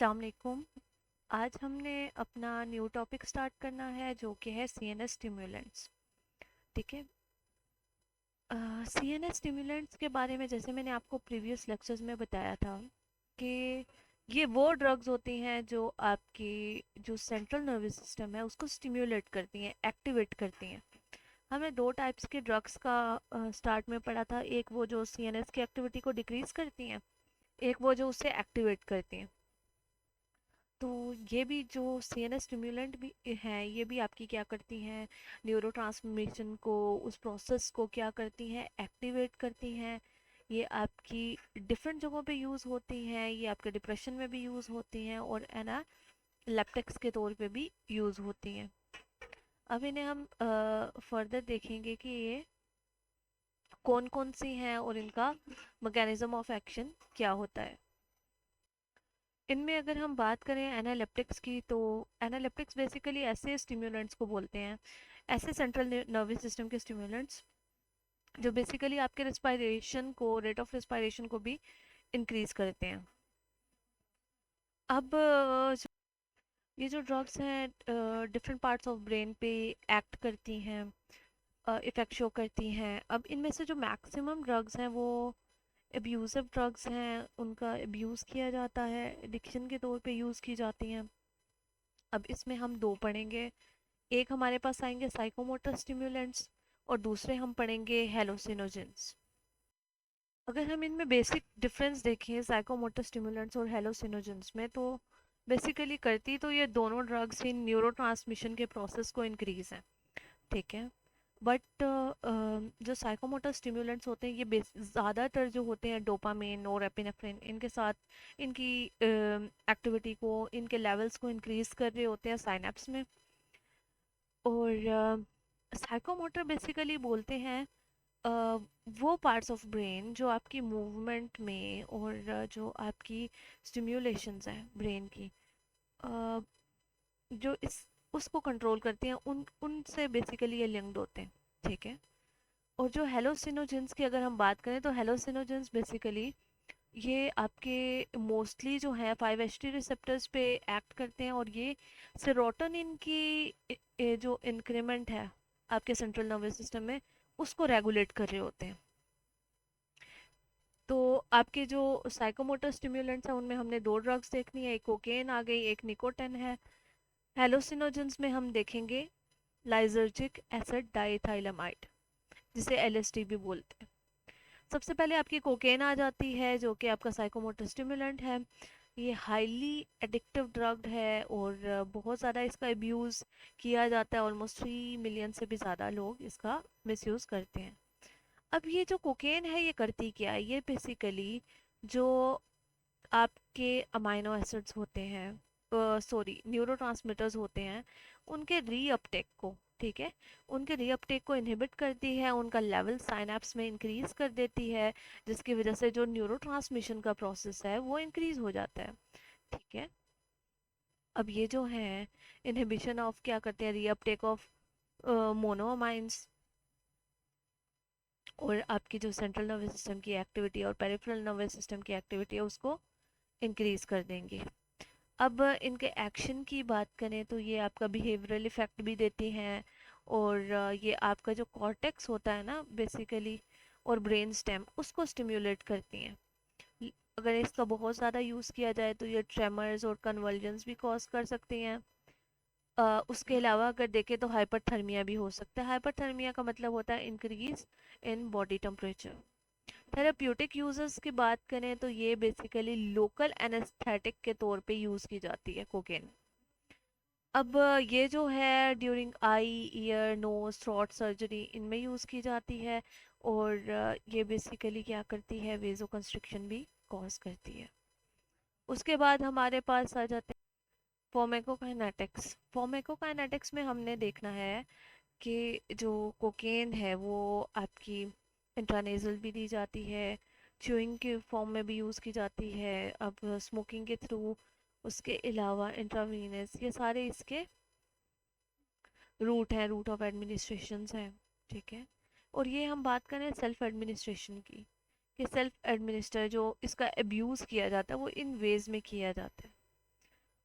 अस्सलाम वालेकुम। आज हमने अपना न्यू टॉपिक स्टार्ट करना है जो कि है सीएनएस स्टिमुलेंट्स। ठीक है। सीएनएस स्टिमुलेंट्स के बारे में जैसे मैंने आपको प्रीवियस लेक्चर्स में बताया था कि ये वो ड्रग्स होती हैं जो आपकी जो सेंट्रल नर्वस सिस्टम है उसको स्टिम्युलेट करती हैं, एक्टिवेट करती हैं। हमने दो टाइप्स के ड्रग्स का स्टार्ट में पढ़ा था। एक वो जो सीएनएस की एक्टिविटी को डिक्रीज करती हैं, एक वो जो उसे एक्टिवेट करती हैं। तो ये भी जो सीएनएस स्टिम्युलेंट भी हैं, ये भी आपकी क्या करती हैं, न्यूरो ट्रांसमिशन को, उस प्रोसेस को क्या करती हैं, एक्टिवेट करती हैं। ये आपकी डिफरेंट जगहों पे यूज़ होती हैं। ये आपके डिप्रेशन में भी यूज़ होती हैं और एनालेप्टिक्स के तौर पे भी यूज़ होती हैं। अब इन्हें हम फर्दर देखेंगे कि ये कौन कौन सी हैं और इनका मैकेनिज्म ऑफ एक्शन क्या होता है। इनमें अगर हम बात करें एनालेप्टिक्स की, तो एनालेप्टिक्स बेसिकली ऐसे स्टिम्युलेंट्स को बोलते हैं, ऐसे सेंट्रल नर्वस सिस्टम के स्टिम्युलेंट्स जो बेसिकली आपके रेस्पिरेशन को, रेट ऑफ रेस्पिरेशन को भी इंक्रीज करते हैं। अब ये जो ड्रग्स हैं डिफरेंट पार्ट्स ऑफ ब्रेन पे एक्ट करती हैं, इफेक्ट शो करती हैं। अब इनमें से जो मैक्सिमम ड्रग्स हैं वो एब्यूजिव ड्रग्स हैं, उनका एब्यूज़ किया जाता है, एडिक्शन के तौर पे यूज़ की जाती हैं। अब इसमें हम दो पढ़ेंगे। एक हमारे पास आएंगे साइकोमोटर स्टिम्युलेंट्स और दूसरे हम पढ़ेंगे हेलोसिनोजेंस। अगर हम इनमें बेसिक डिफरेंस देखें साइकोमोटर स्टिम्युलेंट्स और हेलोसिनोजेंस में, तो बेसिकली करती तो ये दोनों ड्रग्स ही न्यूरो ट्रांसमिशन के प्रोसेस को इंक्रीज है। ठीक है। बट जो साइकोमोटर स्टिम्युलेंट्स होते हैं ये ज़्यादातर जो होते हैं डोपामिन और एपिनेफ्रिन, इनके साथ इनकी एक्टिविटी को, इनके लेवल्स को इंक्रीज कर रहे होते हैं साइनेप्स में। और साइकोमोटर बेसिकली बोलते हैं अ, वो पार्ट्स ऑफ ब्रेन जो आपकी मूवमेंट में और जो आपकी स्टिम्युलेशंस हैं ब्रेन की, अ, जो इस उसको कंट्रोल करती हैं, उन उनसे बेसिकली ये लिंक्ड होते हैं। ठीक है। और जो हेलोसिनोजेंस की अगर हम बात करें, तो हेलोसिनोजेंस बेसिकली ये आपके मोस्टली जो है 5HT रिसेप्टर्स पे एक्ट करते हैं और ये सेरोटोनिन की जो इंक्रीमेंट है आपके सेंट्रल नर्वस सिस्टम में, उसको रेगुलेट कर रहे होते हैं। तो आपके जो साइकोमोटर स्टिम्युलेंट्स हैं उनमें हमने दो ड्रग्स देखनी है, एक कोकेन आ गई, एक निकोटिन है। हेलोसिनोजेंस में हम देखेंगे लाइजर्जिक एसिड डाइथाइलामाइड, जिसे LSD भी बोलते हैं। सबसे पहले आपकी कोकेन आ जाती है जो कि आपका साइकोमोटर स्टिमुलेंट है। ये हाईली एडिक्टिव ड्रग है और बहुत ज़्यादा इसका अब्यूज़ किया जाता है। ऑलमोस्ट 3 मिलियन से भी ज़्यादा लोग इसका मिसयूज़ करते हैं। अब ये जो कोकेन है ये करती क्या है, ये बेसिकली जो आपके अमाइनो एसिड्स होते हैं, सॉरी न्यूरोट्रांसमीटर्स होते हैं, उनके रीअपटेक को, ठीक है, उनके रीअपटेक को इनहिबिट करती है, उनका लेवल साइनेप्स में इंक्रीज कर देती है, जिसकी वजह से जो न्यूरोट्रांसमिशन का प्रोसेस है वो इंक्रीज हो जाता है। ठीक है। अब ये जो है इनहिबिशन ऑफ क्या करते हैं, रीअपटेक ऑफ मोनोअमाइंस, और आपकी जो सेंट्रल नर्वस सिस्टम की एक्टिविटी और पेरिफेरल नर्वस सिस्टम की एक्टिविटी है उसको इंक्रीज कर देंगे। अब इनके एक्शन की बात करें तो ये आपका बिहेवियरल इफेक्ट भी देती हैं, और ये आपका जो कॉर्टेक्स होता है ना बेसिकली, और ब्रेन स्टेम, उसको स्टिम्युलेट करती हैं। अगर इसका बहुत ज़्यादा यूज़ किया जाए तो ये ट्रेमर्स और कन्वल्जन्स भी कॉज कर सकती हैं। उसके अलावा अगर देखें तो हाइपरथर्मिया भी हो सकता है। हाइपरथर्मिया का मतलब होता है increase in body temperature. Therapeutic uses की बात करें तो ये बेसिकली लोकल एनेस्थेटिक के तौर पे यूज़ की जाती है कोकेन। अब ये जो है during eye, ear, nose, throat surgery, इनमें यूज़ की जाती है। और ये बेसिकली क्या करती है, वेजो कंस्ट्रिक्शन भी कॉज करती है। उसके बाद हमारे पास आ जाते हैं फार्माकोकाइनेटिक्स। फार्माकोकाइनेटिक्स में हमने देखना है कि जो कोकेन है वो आपकी इंट्रानेजल भी दी जाती है, च्यूइंग के फॉर्म में भी यूज़ की जाती है, अब स्मोकिंग के थ्रू, उसके अलावा इंट्रावीनस, ये सारे इसके रूट हैं, रूट ऑफ एडमिनिस्ट्रेशंस हैं। ठीक है। और ये हम बात करें सेल्फ एडमिनिस्ट्रेशन की, कि सेल्फ एडमिनिस्टर जो इसका अब्यूज़ किया जाता है वो इन वेज में किया जाता है।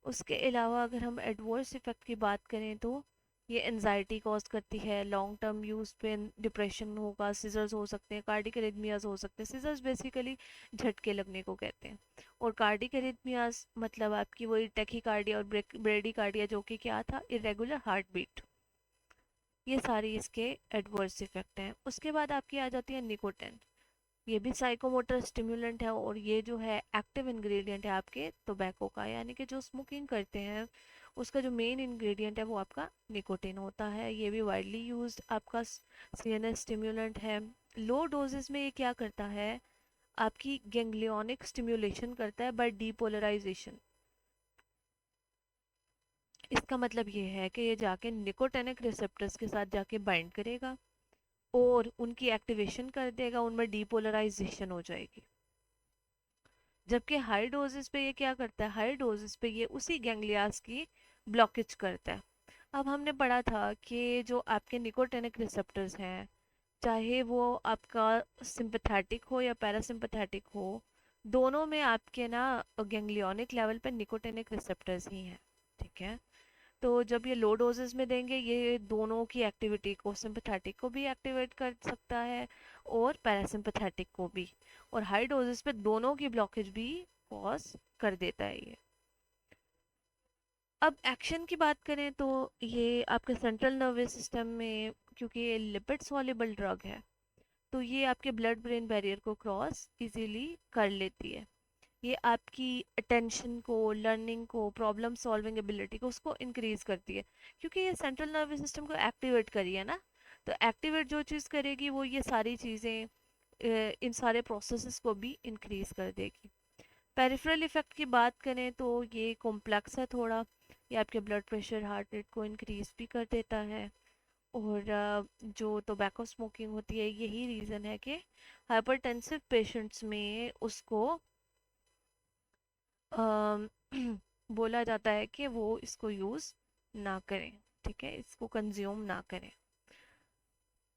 उसके अलावा अगर हम एडवर्स इफ़ेक्ट की बात करें तो ये एनजाइटी कॉज करती है, लॉन्ग टर्म यूज़ पे डिप्रेशन होगा, सीजर्स हो सकते हैं, कार्डिक एरिथमियाज हो सकते हैं। सीजर्स बेसिकली झटके लगने को कहते हैं, और कार्डिक एरिथमियाज मतलब आपकी वही टैकीकार्डिया और ब्रेडिकार्डिया, जो कि क्या था, इरेगुलर हार्ट बीट। ये सारी इसके एडवर्स इफेक्ट हैं। उसके बाद आपकी आ जाती है निकोटिन। ये भी साइकोमोटर स्टिमुलेंट है, और ये जो है एक्टिव इंग्रेडिएंट है आपके टोबैको का, यानी कि जो स्मोकिंग करते हैं उसका जो मेन इंग्रेडिएंट है वो आपका निकोटिन होता है। ये भी वाइडली यूज्ड आपका सीएनएस स्टिमुलेंट है। लो डोजेस में ये क्या करता है, आपकी गैंग्लियोनिक स्टिमुलेशन करता है बाय डीपोलराइजेशन। इसका मतलब ये है कि ये जाके निकोटेनिक रिसेप्टर्स के साथ जाके बाइंड करेगा और उनकी एक्टिवेशन कर देगा, उनमें डीपोलराइजेशन हो जाएगी। जबकि हाई डोजेस पे ये क्या करता है, हाई डोजेस पे ये उसी गैंग्लियास की ब्लॉकेज करता है। अब हमने पढ़ा था कि जो आपके निकोटेनिक रिसेप्टर्स हैं, चाहे वो आपका सिंपैथेटिक हो या पैरासिम्पैथेटिक हो, दोनों में आपके ना गैंग्लियोनिक लेवल पे निकोटेनिक रिसेप्टर्स ही हैं। ठीक है, तो जब ये लो डोजेस में देंगे, ये दोनों की एक्टिविटी को, सिंपैथेटिक को भी एक्टिवेट कर सकता है और पैरासिम्पैथेटिक को भी, और हाई डोजेस पे दोनों की ब्लॉकेज भी कॉज कर देता है ये। अब एक्शन की बात करें तो ये आपके सेंट्रल नर्वस सिस्टम में, क्योंकि ये लिपिड सॉल्युबल ड्रग है, तो ये आपके ब्लड ब्रेन बैरियर को क्रॉस इजीली कर लेती है। ये आपकी अटेंशन को, लर्निंग को, प्रॉब्लम सॉल्विंग एबिलिटी को, उसको इंक्रीज करती है, क्योंकि ये सेंट्रल नर्वस सिस्टम को एक्टिवेट करी है ना। तो एक्टिवेट जो चीज़ करेगी वो ये सारी चीज़ें, इन सारे प्रोसेसेस को भी इंक्रीज कर देगी। पेरिफेरल इफेक्ट की बात करें तो ये कॉम्प्लेक्स है थोड़ा। ये आपके ब्लड प्रेशर, हार्ट रेट को इंक्रीज भी कर देता है। और जो टोबैको स्मोकिंग होती है, यही रीज़न है कि हाइपरटेंसिव पेशेंट्स में उसको अम, बोला जाता है कि वो इसको यूज़ ना करें। ठीक है, इसको कंज्यूम ना करें।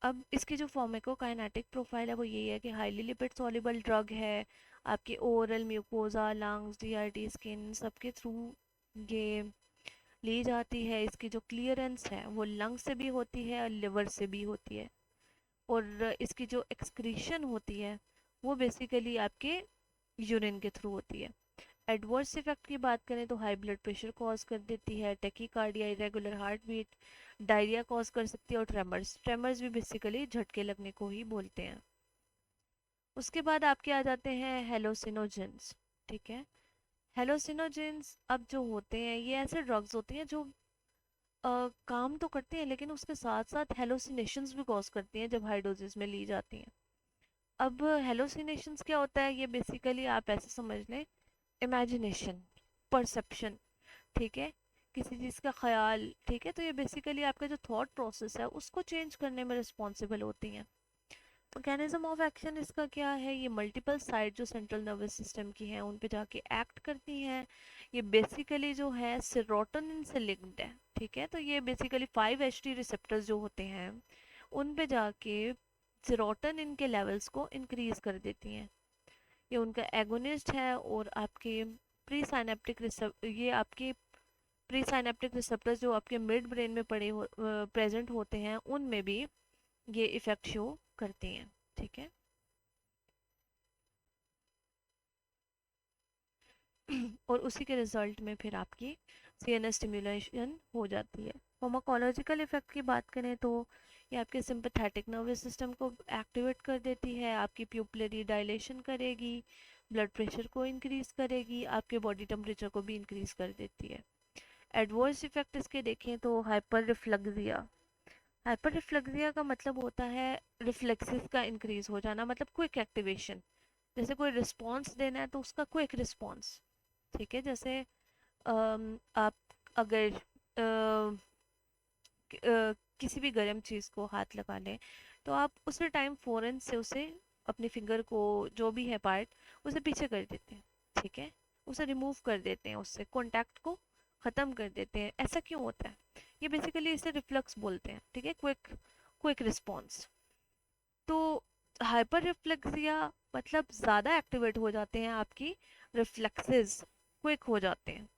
अब इसकी जो फार्माकोकाइनेटिक प्रोफाइल है वो यही है कि हाईली लिपिड सॉल्युबल ड्रग है, आपके oral, mucosa, lungs, DRT, skin, सबके थ्रू ये ली जाती है। इसकी जो क्लियरेंस है वो लंग से भी होती है और लिवर से भी होती है, और इसकी जो एक्सक्रीशन होती है वो बेसिकली आपके यूरिन के थ्रू होती है। एडवर्स इफेक्ट की बात करें तो हाई ब्लड प्रेशर कॉज कर देती है, tachycardia, irregular heart beat, diarrhoea cause कर सकती है, और ट्रेमर्स, ट्रेमर्स भी बेसिकली झटके लगने को ही बोलते हैं। उसके बाद आपके आ जाते हैं हेलोसिनोजेंस। ठीक है, हेलोसिनोजेंस अब जो होते हैं ये ऐसे ड्रग्स होती हैं जो काम तो करते हैं, लेकिन उसके साथ साथ हेलोसिनेशंस भी कॉज करती हैं जब हाई डोजेस में ली जाती हैं। अब हेलोसिनेशंस क्या होता है, ये बेसिकली आप ऐसे समझ लें, इमेजिनेशन, परसेप्शन। ठीक है, किसी चीज़ का ख्याल। ठीक है, तो ये बेसिकली आपका जो थॉट प्रोसेस है उसको चेंज करने में रिस्पॉन्सिबल होती हैं। मैकेनिज्म ऑफ एक्शन इसका क्या है, ये मल्टीपल साइड जो सेंट्रल नर्वस सिस्टम की हैं उन पे जाके एक्ट करती हैं। ये बेसिकली जो है सेरोटोनिन से लिंक्ड है। ठीक है, तो ये बेसिकली 5HT रिसेप्टर्स जो होते हैं उन पे जाके सेरोटोनिन के लेवल्स को इंक्रीज कर देती हैं। ये उनका एगोनिस्ट है, और आपके प्री साइनेप्टिक ये आपके प्री साइनेप्टिक रिसेप्टर्स जो आपके मिड ब्रेन में पड़े हो प्रेजेंट होते हैं उनमें भी ये इफेक्ट शो करती हैं। ठीक है। और उसी के रिजल्ट में फिर आपकी सीएनएस स्टिमुलेशन हो जाती है। फार्माकोलॉजिकल इफेक्ट की बात करें तो ये आपके सिंपैथेटिक नर्वस सिस्टम को एक्टिवेट कर देती है, आपकी प्यूपिलरी डायलेशन करेगी, ब्लड प्रेशर को इंक्रीज करेगी, आपके बॉडी टेम्परेचर को भी इंक्रीज कर देती है। एडवर्स इफेक्ट इसके देखें तो हाइपर रिफ्लक्सिया। हाइपर रिफ्लक्सिया का मतलब होता है रिफ्लेक्सेस का इंक्रीज हो जाना, मतलब क्विक एक्टिवेशन। जैसे कोई रिस्पॉन्स देना है तो उसका क्विक रिस्पॉन्स। ठीक है, जैसे आप अगर किसी भी गर्म चीज़ को हाथ लगा लें तो आप उसी टाइम फ़ौरन से उसे, अपने फिंगर को, जो भी है पार्ट, उसे पीछे कर देते हैं। ठीक है, उसे रिमूव कर देते हैं, उससे कॉन्टैक्ट को ख़त्म कर देते हैं। ऐसा क्यों होता है, ये बेसिकली इसे रिफ्लक्स बोलते हैं। ठीक है, क्विक क्विक रिस्पॉन्स। तो हाइपर रिफ्लेक्सिया मतलब ज़्यादा एक्टिवेट हो जाते हैं आपकी रिफ्लेक्सेस, क्विक हो जाते हैं।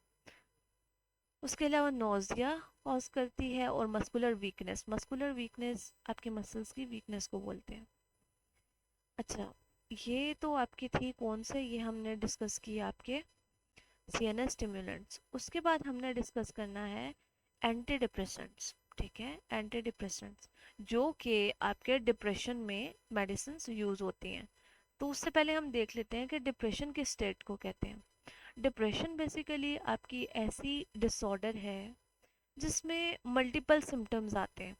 उसके अलावा नोज़िया कॉज करती है, और मस्कुलर वीकनेस, मस्कुलर वीकनेस आपके मसल्स की वीकनेस को बोलते हैं। अच्छा, ये तो आपकी थी कौन से, ये हमने डिस्कस किया आपके सीएनएस स्टिमुलेंट्स। उसके बाद हमने डिस्कस करना है एंटी डिप्रेसेंट्स। ठीक है, एंटी डिप्रेसेंट्स जो कि आपके डिप्रेशन में मेडिसिन यूज़ होती हैं। तो उससे पहले हम देख लेते हैं कि डिप्रेशन किस स्टेट को कहते हैं। डिप्रेशन बेसिकली आपकी ऐसी डिसऑर्डर है जिसमें मल्टीपल सिम्टम्स आते हैं,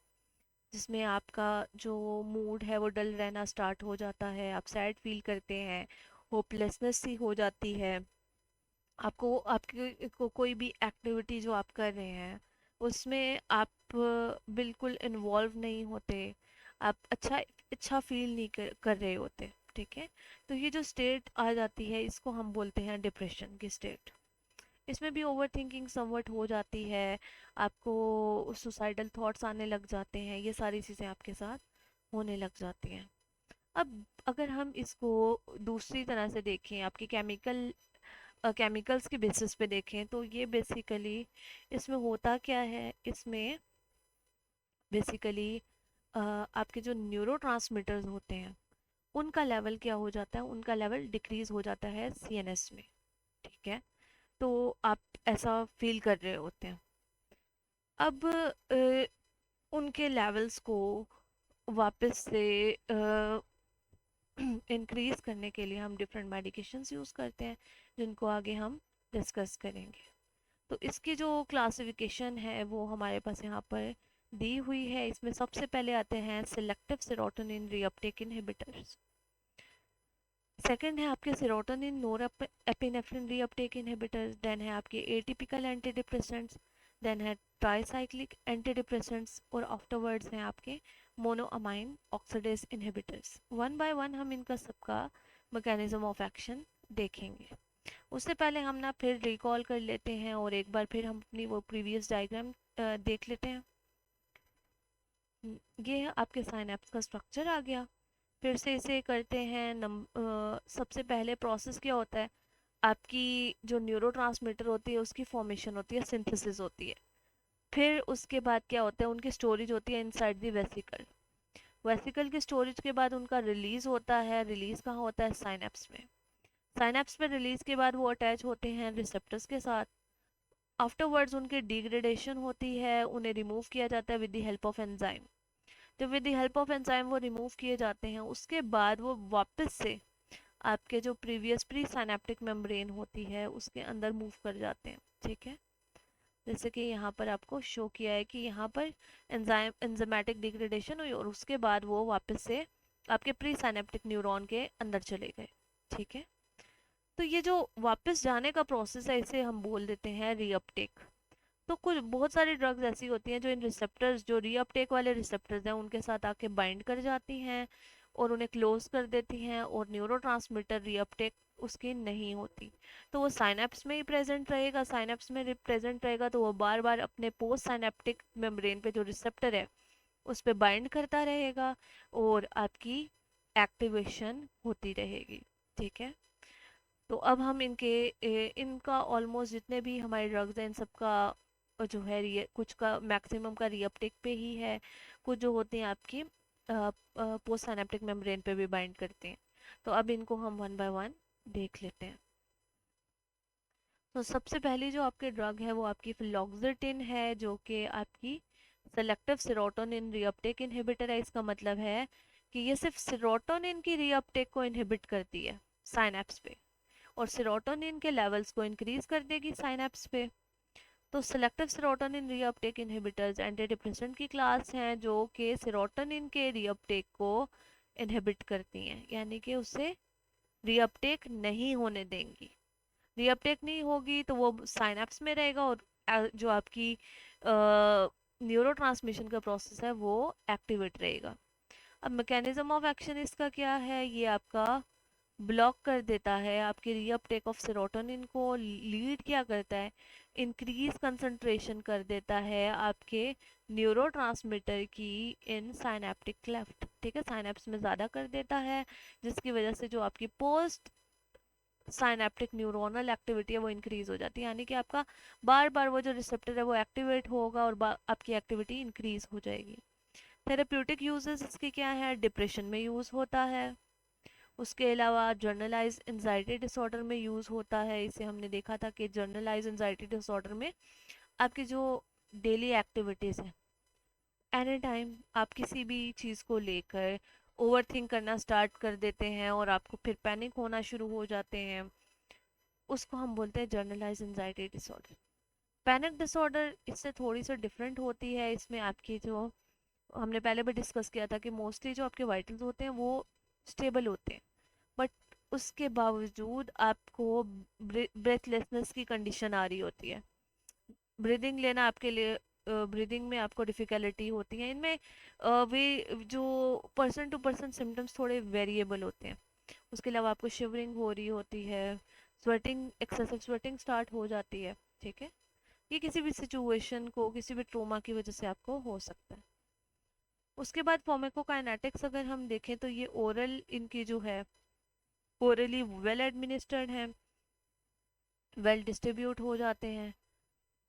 जिसमें आपका जो मूड है वो डल रहना स्टार्ट हो जाता है, आप सैड फील करते हैं, होपलेसनेस सी हो जाती है, आपको आपके को कोई भी एक्टिविटी जो आप कर रहे हैं उसमें आप बिल्कुल इन्वॉल्व नहीं होते, आप अच्छा फील नहीं कर रहे होते। ठीक है, तो ये जो स्टेट आ जाती है इसको हम बोलते हैं डिप्रेशन की स्टेट। इसमें भी ओवर थिंकिंग समवट हो जाती है, आपको सुसाइडल थॉट्स आने लग जाते हैं, ये सारी चीज़ें आपके साथ होने लग जाती हैं। अब अगर हम इसको दूसरी तरह से देखें, आपकी केमिकल्स के बेसिस पे देखें, तो ये बेसिकली इसमें होता क्या है, इसमें बेसिकली आपके जो न्यूरो होते हैं उनका लेवल क्या हो जाता है, उनका लेवल डिक्रीज हो जाता है सीएनएस में। ठीक है, तो आप ऐसा फील कर रहे होते हैं। अब उनके लेवल्स को वापस से इंक्रीज करने के लिए हम डिफरेंट मेडिकेशंस यूज़ करते हैं, जिनको आगे हम डिस्कस करेंगे। तो इसकी जो क्लासिफिकेशन है वो हमारे पास यहाँ पर दी हुई है। इसमें सबसे पहले आते हैं selective serotonin reuptake inhibitors. Second है आपके सेरोटोनिन नोरएपिनेफ्रिन रीअपटेक इनहिबिटर्स। देन है आपके एटिपिकल एंटी डिप्रेसेंट्स। देन है ट्राइसाइक्लिक एंटी डिप्रेसेंट्स, और आफ्टरवर्ड्स हैं आपके monoamine oxidase inhibitors. One by one हम इनका सबका मैकेनिज्म ऑफ एक्शन देखेंगे। उससे पहले हम ना फिर रिकॉल कर लेते हैं, और एक बार फिर हम अपनी वो प्रीवियस डायग्राम देख लेते हैं। ये आपके साइनेप्स का स्ट्रक्चर आ गया। फिर से इसे करते हैं सबसे पहले प्रोसेस क्या होता है, आपकी जो न्यूरोट्रांसमीटर होती है उसकी फॉर्मेशन होती है, सिंथेसिस होती है। फिर उसके बाद क्या होता है, उनकी स्टोरेज होती है इनसाइड द वेसिकल। वेसिकल की स्टोरेज के बाद उनका रिलीज होता है। रिलीज कहाँ होता है, साइनेप्स में। साइनेप्स में रिलीज के बाद वो अटैच होते हैं रिसेप्टर्स के साथ। आफ्टरवर्ड्स उनकी डिग्रेडेशन होती है, उन्हें रिमूव किया जाता है with the help of enzyme. जब with the help of enzyme वो रिमूव किए जाते हैं, उसके बाद वो वापस से आपके जो प्रीवियस प्री साइनेप्टिक मेम्ब्रेन होती है उसके अंदर मूव कर जाते हैं। ठीक है, जैसे कि यहाँ पर आपको शो किया है कि यहाँ पर एंजाइमेटिक डिग्रेडेशन हुई, और उसके बाद वो वापस से आपके प्री साइनेप्टिक न्यूरॉन के अंदर चले गए। ठीक है, तो ये जो वापस जाने का प्रोसेस है इसे हम बोल देते हैं रीअपटेक। तो कुछ बहुत सारी ड्रग्स ऐसी होती हैं जो इन रिसेप्टर्स, जो रीअपटेक वाले रिसेप्टर्स हैं उनके साथ आके बाइंड कर जाती हैं और उन्हें क्लोज कर देती हैं, और न्यूरोट्रांसमीटर रीअपटेक उसकी नहीं होती। तो वो साइनेप्स में ही प्रेजेंट रहेगा, साइनेप्स में प्रेजेंट रहेगा तो वो बार बार अपने पोस्ट साइनेप्टिक मेम्ब्रेन पे जो रिसेप्टर है उस पे बाइंड करता रहेगा, और आपकी एक्टिवेशन होती रहेगी। ठीक है, तो अब हम इनका ऑलमोस्ट जितने भी हमारे ड्रग्स हैं इन सबका जो है कुछ का मैक्सिमम का रीअपटेक पे ही है, कुछ जो होते हैं आपकी पोस्ट साइनेप्टिक मेम्ब्रेन पे भी बाइंड करते हैं। तो अब इनको हम वन बाय वन देख लेते हैं। तो सबसे पहली जो आपकी ड्रग है वो आपकी फ्लोक्सेटिन है, जो कि आपकी सेलेक्टिव सेरोटोनिन रीअपटेक इनहिबिटर है। इसका मतलब है कि ये सिर्फ सेरोटोनिन की रीअपटेक को इनहिबिट करती है साइनेप्स पे, और सेरोटोनिन के लेवल्स को इंक्रीज कर देगी साइनेप्स पे। तो selective serotonin reuptake inhibitors anti depressant की क्लास हैं जो कि सेरोटोनिन के रीअपटेक को इनहिबिट करती हैं, यानी कि उसे रीअपटेक नहीं होने देंगी। रीअपटेक नहीं होगी तो वो साइनेप्स में रहेगा, और जो आपकी न्यूरो ट्रांसमिशन का प्रोसेस है वो एक्टिवेट रहेगा। अब मैकेनिज्म ऑफ एक्शन इसका क्या है, ये आपका ब्लॉक कर देता है आपके रीअपटेक ऑफ सेरोटोनिन को। लीड क्या करता है, इंक्रीज कंसंट्रेशन कर देता है आपके न्यूरोट्रांसमीटर की इन साइनेप्टिक क्लेफ्ट। ठीक है, साइनेप्स में ज़्यादा कर देता है, जिसकी वजह से जो आपकी पोस्ट साइनेप्टिक न्यूरोनल एक्टिविटी है वो इंक्रीज हो जाती है, यानी कि आपका बार बार वो जो रिसेप्टर है वो एक्टिवेट होगा और आपकी एक्टिविटी इंक्रीज हो जाएगी। थेरेप्यूटिक यूजेस इसके क्या है, डिप्रेशन में यूज़ होता है, उसके अलावा जर्नलाइज एंजाइटी डिसऑर्डर में यूज़ होता है। इसे हमने देखा था कि जर्नलाइज एंजाइटी डिसऑर्डर में आपकी जो डेली एक्टिविटीज़ है, एनी टाइम आप किसी भी चीज़ को लेकर ओवर थिंक करना स्टार्ट कर देते हैं और आपको फिर पैनिक होना शुरू हो जाते हैं, उसको हम बोलते हैं generalized anxiety disorder. Panic disorder इससे थोड़ी सी डिफरेंट होती है, इसमें आपकी जो हमने पहले भी डिस्कस किया था कि मोस्टली जो आपके वाइटल्स होते हैं वो स्टेबल होते हैं, बट उसके बावजूद आपको ब्रेथलेसनेस की कंडीशन आ रही होती है, ब्रीदिंग लेना आपके लिए, ब्रीदिंग में आपको डिफ़िकल्टी होती है। इनमें वे जो पर्सन टू पर्सन सिम्टम्स थोड़े वेरिएबल होते हैं। उसके अलावा आपको शिवरिंग हो रही होती है, स्वेटिंग, एक्सेसिव स्वेटिंग स्टार्ट हो जाती है, ठीक है। ये किसी भी सिचुएशन को, किसी भी ट्रोमा की वजह से आपको हो सकता है। उसके बाद फार्माकोकाइनेटिक्स अगर हम देखें तो ये ओरल इनकी जो है ओरली वेल एडमिनिस्टर्ड है, वेल डिस्ट्रीब्यूट हो जाते हैं,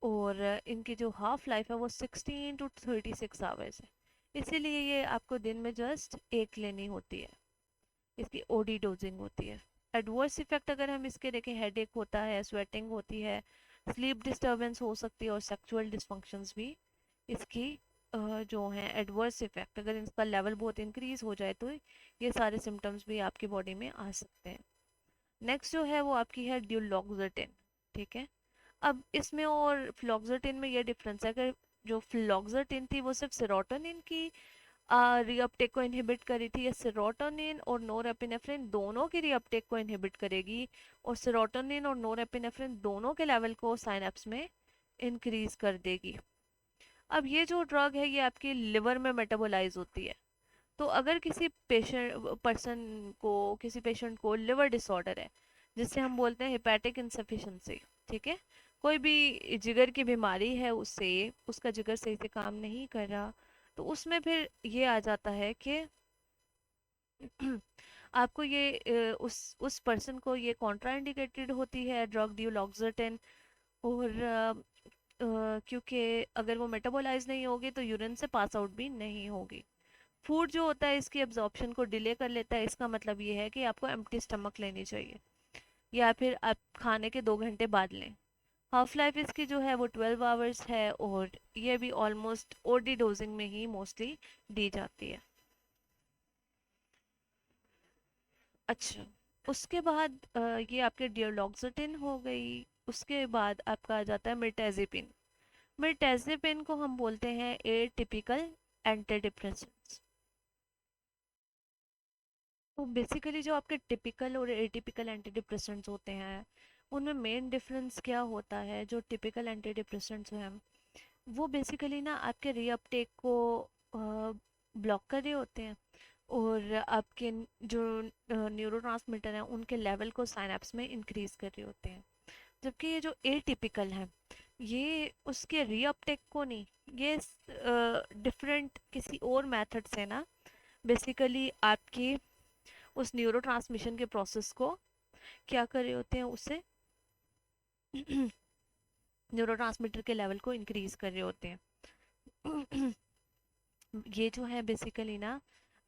और इनकी जो हाफ लाइफ है वो 16 to 36 आवर्स है, इसीलिए ये आपको दिन में जस्ट एक लेनी होती है, इसकी ओडी डोजिंग होती है। एडवर्स इफेक्ट अगर हम इसके देखें, हेडेक होता है, स्वेटिंग होती है, स्लीप डिस्टर्बेंस हो सकती है और सेक्सुअल डिसफंक्शंस भी इसकी जो हैं एडवर्स इफेक्ट, अगर इसका लेवल बहुत इंक्रीज हो जाए तो ये सारे सिम्टम्स भी आपकी बॉडी में आ सकते हैं। नेक्स्ट जो है वो आपकी है ड्यूलॉक्सेटिन, ठीक है। अब इसमें और फ्लॉक्सेटिन में ये डिफरेंस है, अगर जो फ्लॉक्सेटिन थी वो सिर्फ सेरोटोनिन की रीअपटेक को इनहिबिट करी थी, या सेरोटोनिन और नोरेपिनेफ्रिन दोनों की रीअपटेक को इनहिबिट करेगी, और सेरोटोनिन और नोरेपिनेफ्रिन दोनों के लेवल को साइनेप्स में इंक्रीज कर देगी। अब ये जो ड्रग है ये आपकी लिवर में मेटाबोलाइज होती है, तो अगर किसी किसी पेशेंट को लिवर डिसऑर्डर है, जिससे हम बोलते हैं हेपेटिक इनसफिशिएंसी, ठीक है, कोई भी जिगर की बीमारी है, उससे उसका जिगर सही से काम नहीं कर रहा, तो उसमें फिर ये आ जाता है कि आपको ये उस पर्सन को ये कॉन्ट्राइंडिकेटेड होती है ड्रग ड्यूलॉक्सेटिन, और क्योंकि अगर वो मेटाबोलाइज नहीं होगी तो यूरिन से पास आउट भी नहीं होगी। फूड जो होता है इसकी एब्जॉर्प्शन को डिले कर लेता है, इसका मतलब ये है कि आपको एम्प्टी स्टमक लेनी चाहिए, या फिर आप खाने के 2 घंटे बाद लें। हाफ लाइफ इसकी जो है वो 12 आवर्स है, और ये भी ऑलमोस्ट ओडी डोजिंग में ही मोस्टली दी जाती है। अच्छा, उसके बाद ये आपके डियोलॉक्सिटिन हो गई, उसके बाद आपका आ जाता है मिर्टेजिपिन। मिर्टेजिपिन को हम बोलते हैं ए टिपिकल एंटी डिप्रेसेंट्स। तो बेसिकली जो आपके टिपिकल और एटिपिकल एंटी डिप्रेसेंट्स होते हैं उनमें मेन डिफरेंस क्या होता है, जो टिपिकल एंटी डिप्रेसेंट्स हैं वो बेसिकली ना आपके रीअपटेक को ब्लॉक कर रहे होते हैं, और आपके जो न्यूरोट्रांसमीटर हैं उनके लेवल को साइनेप्स में इंक्रीज कर रहे होते हैं। जबकि ये जो एटिपिकल है ये उसके रीअपटेक को नहीं, ये डिफरेंट किसी और मेथड से ना बेसिकली आपकी उस न्यूरोट्रांसमिशन के प्रोसेस को क्या कर रहे होते हैं, उससे न्यूरोट्रांसमीटर के लेवल को इंक्रीज कर रहे होते हैं। ये जो है बेसिकली ना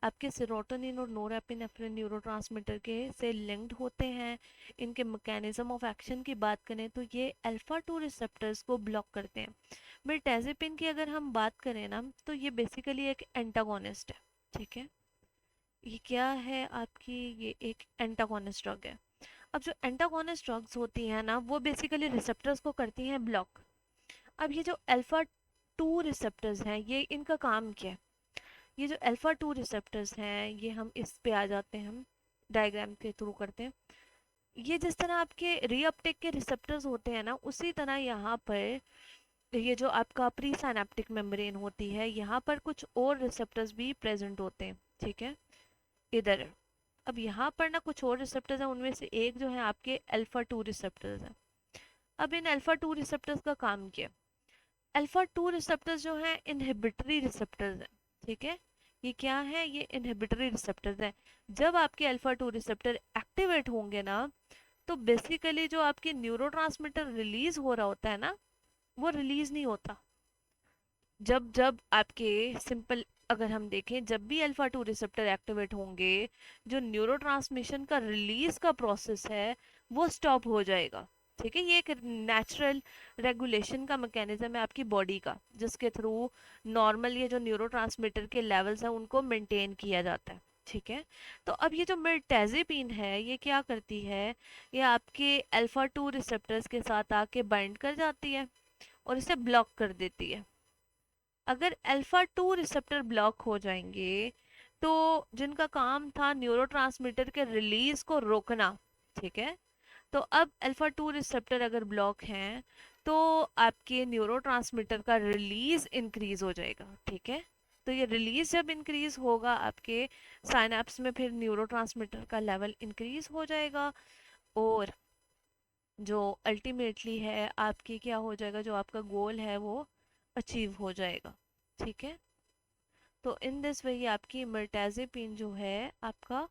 आपके सेरोटोनिन और नोरेपिनेफ्रिन न्यूरोट्रांसमीटर के से लिंक्ड होते हैं। इनके मैकेनिज्म ऑफ एक्शन की बात करें तो ये अल्फा 2 रिसेप्टर्स को ब्लॉक करते हैं। मिर्टेजिपिन की अगर हम बात करें ना तो ये बेसिकली एक एंटागोनिस्ट है, ठीक है। ये क्या है आपकी, ये एक एंटागोनिस्ट ड्रग है। अब जो एंटागोनिस्ट ड्रग्स होती हैं ना वो बेसिकली रिसेप्टर्स को करती हैं ब्लॉक। अब ये जो अल्फा 2 रिसेप्टर्स हैं ये इनका काम क्या है, ये जो अल्फा 2 रिसेप्टर्स हैं ये हम इस पे आ जाते हैं, हम डायग्राम के थ्रू करते हैं। ये जिस तरह आपके रीअपटेक के रिसेप्टर्स होते हैं ना उसी तरह यहाँ पर ये जो आपका प्री साइनेप्टिक मेम्ब्रेन होती है यहाँ पर कुछ और रिसेप्टर्स भी प्रेजेंट होते हैं, ठीक है, इधर। अब यहाँ पर ना कुछ और रिसेप्टर्स हैं, उनमें से एक जो है आपके अल्फा 2 रिसेप्टर्स हैं। अब इन अल्फा 2 रिसेप्टर्स का काम क्या है, अल्फा 2 रिसेप्टर्स जो हैं इनहिबिटरी रिसेप्टर्स हैं, ठीक है। ये क्या है, ये इनहिबिटरी रिसेप्टर्स हैं। जब आपके अल्फा 2 रिसेप्टर एक्टिवेट होंगे ना तो बेसिकली जो आपकी न्यूरोट्रांसमीटर रिलीज हो रहा होता है ना, वो रिलीज नहीं होता। जब जब आपके सिंपल अगर हम देखें, जब भी अल्फा टू रिसेप्टर एक्टिवेट होंगे, जो न्यूरोट्रांसमिशन का रिलीज का प्रोसेस है वो स्टॉप हो जाएगा। ठीक है, ये एक नेचुरल रेगुलेशन का मैकेनिज्म है आपकी बॉडी का, जिसके थ्रू नॉर्मल ये जो न्यूरोट्रांसमीटर के लेवल्स हैं उनको मेंटेन किया जाता है। ठीक है, तो अब ये जो मिर्टेजिपिन है ये क्या करती है, ये आपके अल्फा टू रिसेप्टर्स के साथ आके बाइंड कर जाती है और इसे ब्लॉक कर देती है। अगर अल्फा टू रिसेप्टर ब्लॉक हो जाएंगे, तो जिनका काम था न्यूरोट्रांसमीटर के रिलीज को रोकना, ठीक है, तो अब अल्फा टू रिसेप्टर अगर ब्लॉक हैं तो आपके न्यूरोट्रांसमीटर का रिलीज इंक्रीज हो जाएगा। ठीक है, तो ये रिलीज जब इंक्रीज होगा आपके साइनेप्स में, फिर न्यूरोट्रांसमीटर का लेवल इंक्रीज हो जाएगा, और जो अल्टीमेटली है आपकी क्या हो जाएगा, जो आपका गोल है वो अचीव हो जाएगा। ठीक है, तो इन दिस वे ये आपकी मिर्टेजिपिन जो है आपका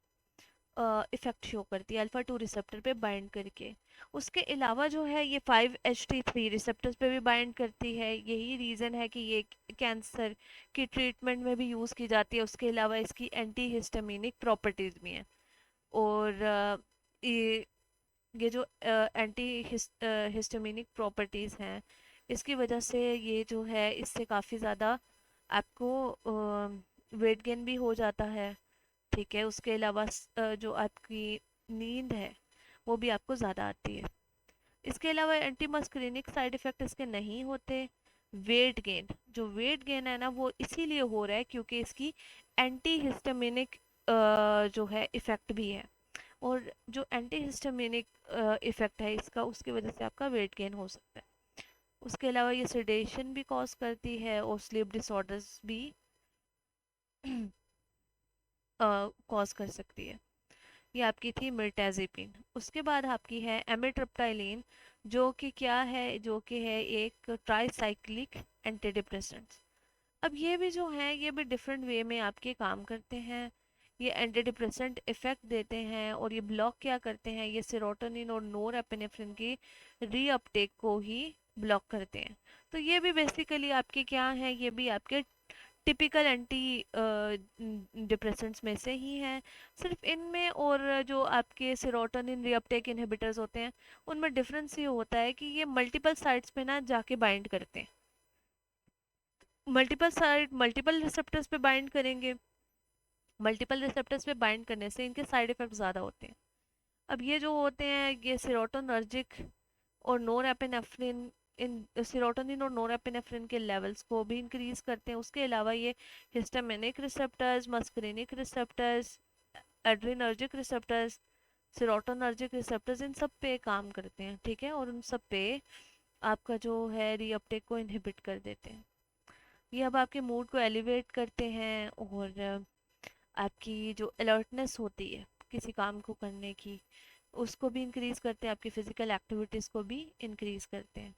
इफेक्ट शो करती है अल्फा टू रिसेप्टर पे बाइंड करके। उसके अलावा जो है ये 5HT3 रिसेप्टर्स पे भी बाइंड करती है। यही रीज़न है कि ये कैंसर की ट्रीटमेंट में भी यूज़ की जाती है। उसके अलावा इसकी एंटी हिस्टामिनिक प्रॉपर्टीज़ भी हैं। और ये ये जो एंटी हिस्टामिनिक प्रॉपर्टीज़ हैं, इसकी वजह से ये जो है इससे काफ़ी ज़्यादा आपको वेट गेन भी हो जाता है। ठीक है, उसके अलावा जो आपकी नींद है वो भी आपको ज़्यादा आती है। इसके अलावा एंटी मस्करीनिक साइड इफ़ेक्ट इसके नहीं होते। वेट गेन, जो वेट गेन है ना वो इसीलिए हो रहा है क्योंकि इसकी एंटी हिस्टामिनिक जो है इफ़ेक्ट भी है। और जो एंटी हिस्टामिनिक इफ़ेक्ट है इसका, उसकी वजह से आपका वेट गेन हो सकता है। उसके अलावा ये सेडेशन भी कॉज करती है और स्लीप डिसऑर्डर्स भी कॉज कर सकती है। ये आपकी थी मिर्टेजिपिन। उसके बाद आपकी है एमिट्रिप्टाइलिन, जो कि क्या है, जो कि है एक ट्राईसाइक्लिक एंटी डिप्रेसेंट्स। अब ये भी जो है ये भी डिफरेंट वे में आपके काम करते हैं। ये एंटी डिप्रेसेंट इफेक्ट देते हैं और ये ब्लॉक क्या करते हैं, ये सेरोटोनिन और नोरएपिनेफ्रिन की रीअपटेक को ही ब्लॉक करते हैं। तो ये भी बेसिकली आपके क्या हैं, ये भी आपके टिपिकल एंटी डिप्रेसेंट्स में से ही हैं। सिर्फ इनमें और जो आपके सेरोटोनिन रीअपटेक इनहिबिटर्स होते हैं उनमें डिफरेंस ये होता है कि ये मल्टीपल साइट्स पे ना जाके बाइंड करते हैं। मल्टीपल रिसेप्टर्स पे बाइंड करेंगे। मल्टीपल रिसेप्टर्स पे बाइंड करने से इनके साइड इफेक्ट ज़्यादा होते हैं। अब ये जो होते हैं ये सेरोटोनर्जिक और नोरएपिनेफ्रिन, इन सेरोटोनिन और नोरएपिनेफ्रिन के लेवल्स को भी इंक्रीज करते हैं। उसके अलावा ये histaminic receptors, muscarinic receptors, adrenergic receptors, serotonergic receptors, इन सब पे काम करते हैं। ठीक है, और उन सब पे आपका जो है रीअपटेक को इनहिबिट कर देते हैं। ये अब आपके मूड को एलिवेट करते हैं और आपकी जो अलर्टनेस होती है किसी काम को करने की, उसको भी इंक्रीज करते हैं, आपकी फिजिकल एक्टिविटीज़ को भी इंक्रीज करते हैं।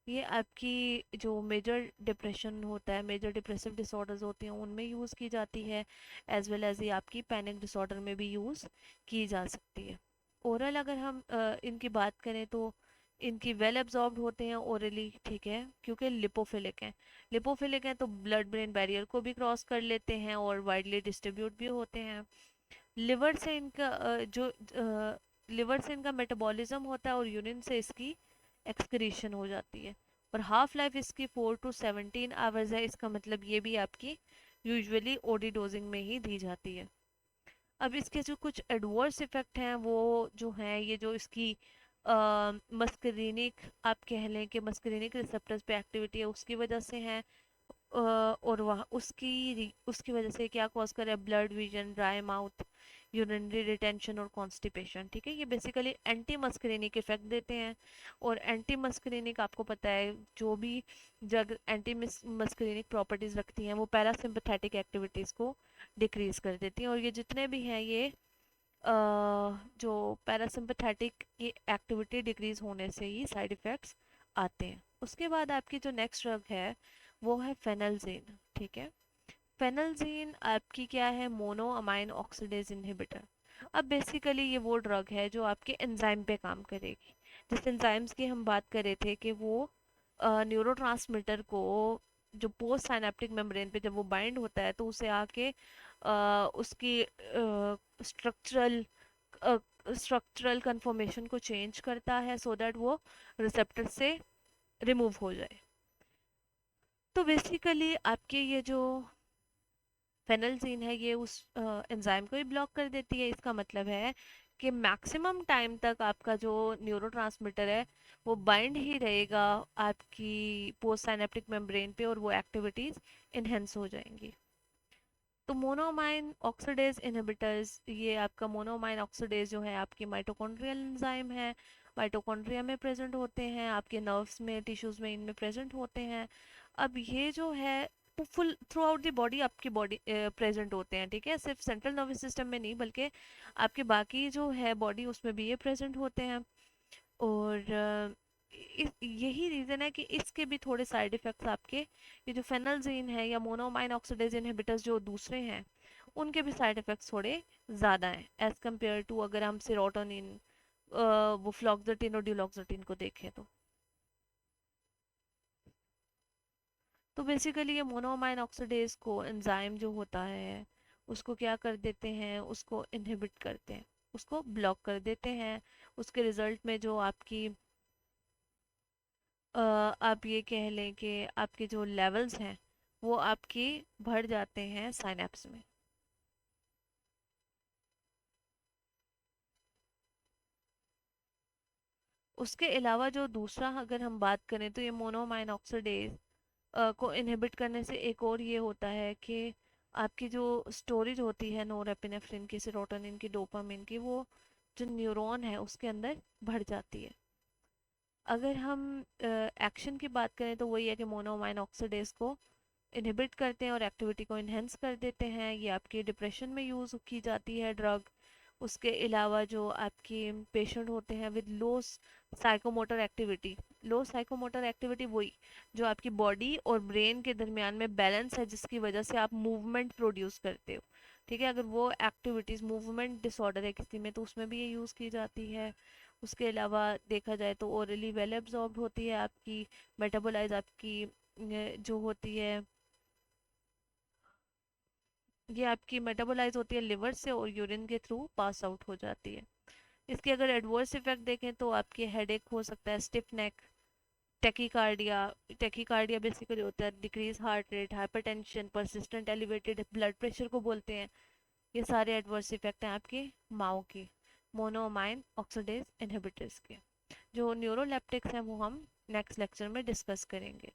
ये आपकी जो मेजर डिप्रेशन होता है, मेजर डिप्रेसिव डिसऑर्डर्स होते हैं उनमें यूज़ की जाती है, एज वेल एज ये आपकी पैनिक डिसऑर्डर में भी यूज़ की जा सकती है। ओरल अगर हम इनकी बात करें तो इनकी वेल एब्जॉर्ब्ड होते हैं ओरली। ठीक है, क्योंकि लिपोफिलिक हैं। लिपोफिलिक हैं तो ब्लड ब्रेन बैरियर को भी क्रॉस कर लेते हैं और वाइडली डिस्ट्रीब्यूट भी होते हैं। लिवर से इनका लिवर से इनका मेटाबॉलिज्म होता है और यूरिन से इसकी एक्सक्रीशन हो जाती है। और हाफ लाइफ इसकी 4 to 17 आवर्स है। इसका मतलब ये भी आपकी यूजुअली ओडी डोजिंग में ही दी जाती है। अब इसके जो कुछ एडवर्स इफेक्ट हैं वो जो हैं, ये जो इसकी मस्करीनिक, आप कह लें कि मस्करीनिक रिसेप्टर्स पे एक्टिविटी है उसकी वजह से हैं। और वहाँ उसकी वजह से क्या कॉज कर रहा है, blood vision, dry mouth, urinary retention और कॉन्स्टिपेशन। ठीक है, ये बेसिकली एंटी मस्करीनिक इफेक्ट देते हैं। और एंटी मस्करीनिक आपको पता है जो भी जग एंटी मस्करीनिक प्रॉपर्टीज रखती हैं वो पैरासिम्पथेटिक एक्टिविटीज़ को डिक्रीज कर देती हैं। और ये जितने भी हैं ये जो पैरासिम्पथेटिक की एक्टिविटी डिक्रीज होने से ही साइड इफ़ेक्ट्स आते हैं। उसके बाद आपकी जो नेक्स्ट ड्रग है वो है फेनल्जीन। ठीक है, फेनल्जीन आपकी क्या है, मोनो अमाइन ऑक्सीडेज इनहिबिटर। अब बेसिकली ये वो ड्रग है जो आपके एंजाइम पे काम करेगी। जिस एंजाइम्स की हम बात कर रहे थे कि वो न्यूरोट्रांसमीटर को जो पोस्ट साइनेप्टिक मेम्ब्रेन पे जब वो बाइंड होता है तो उसे आके उसकी स्ट्रक्चरल स्ट्रक्चरल कंफर्मेशन को चेंज करता है सो दैट वो रिसेप्टर से रिमूव हो जाए। तो बेसिकली आपके ये जो फेनल्जीन है ये उस एंजाइम को ही ब्लॉक कर देती है। इसका मतलब है कि मैक्सिमम टाइम तक आपका जो न्यूरोट्रांसमीटर है वो बाइंड ही रहेगा आपकी पोस्ट साइनेप्टिक मेम्ब्रेन पे और वो एक्टिविटीज इनहेंस हो जाएंगी। तो मोनोमाइन ऑक्सीडेज इनहिबिटर्स, ये आपका मोनोमाइन ऑक्सीडेज जो है आपकी माइटोकॉन्ड्रियल एंजाइम है, माइटोकॉन्ड्रिया में प्रेजेंट होते हैं, आपके नर्व्स में टिश्यूज में इनमें प्रेजेंट होते हैं। अब ये जो है वो full through out the body आपकी बॉडी प्रेजेंट होते हैं, ठीक है, सिर्फ सेंट्रल नर्वस सिस्टम में नहीं बल्कि आपके बाकी जो है बॉडी उसमें भी ये प्रेजेंट होते हैं। और यही रीज़न है कि इसके भी थोड़े साइड इफ़ेक्ट्स आपके ये जो फेनल्जीन है या मोनोमाइन ऑक्सीडेज इनहिबिटर्स जो दूसरे हैं उनके भी साइड इफ़ेक्ट्स थोड़े ज़्यादा हैं एज़ कम्पेयर टू अगर हम सेरोटोनिन वो फ्लॉक्सेटिन और ड्यूलॉक्सेटिन को देखें तो। बेसिकली ये मोनोमाइन ऑक्सीडेज को एंजाइम जो होता है उसको क्या कर देते हैं, उसको इनहिबिट करते हैं, उसको ब्लॉक कर देते हैं। उसके रिजल्ट में जो आपकी आप ये कह लें कि आपके जो लेवल्स हैं वो आपके बढ़ जाते हैं साइनेप्स में। उसके अलावा जो दूसरा अगर हम बात करें तो ये मोनोमाइन ऑक्सीडेज को इनहिबिट करने से एक और ये होता है कि आपकी जो स्टोरेज होती है नोरेपिनेफ्रिन की, सेरोटोनिन की, डोपामिन की, वो जो न्यूरॉन है उसके अंदर बढ़ जाती है। अगर हम एक्शन की बात करें तो वही है कि मोनोमाइन ऑक्सीडेज को इनहिबिट करते हैं और एक्टिविटी को इन्हेंस कर देते हैं। ये आपकी डिप्रेशन में यूज़ की जाती है ड्रग। उसके अलावा जो आपकी पेशेंट होते हैं with low psychomotor activity, low psychomotor activity वही जो आपकी बॉडी और ब्रेन के दरमियान में बैलेंस है जिसकी वजह से आप मूवमेंट प्रोड्यूस करते हो, ठीक है, अगर वो एक्टिविटीज़ मूवमेंट डिसऑर्डर है किसी में तो उसमें भी ये यूज़ की जाती है। उसके अलावा देखा जाए तो ओरली वेल एब्जॉर्ब्ड होती है आपकी, मेटाबोलाइज आपकी जो होती है ये आपकी मेटाबोलाइज होती है लिवर से और यूरिन के थ्रू पास आउट हो जाती है। इसके अगर एडवर्स इफेक्ट देखें तो आपके हेडेक हो सकता है, स्टिफ नेक, टेकीकार्डिया। टेकीकार्डिया बेसिकली होता है decrease heart rate, hypertension, persistent elevated blood pressure को बोलते हैं। ये सारे एडवर्स इफेक्ट हैं आपके माओ के मोनोमाइन ऑक्सीडेज इनहिबिटर्स के। जो न्यूरोलेप्टिक्स हैं वो हम नेक्स्ट लेक्चर में डिस्कस करेंगे।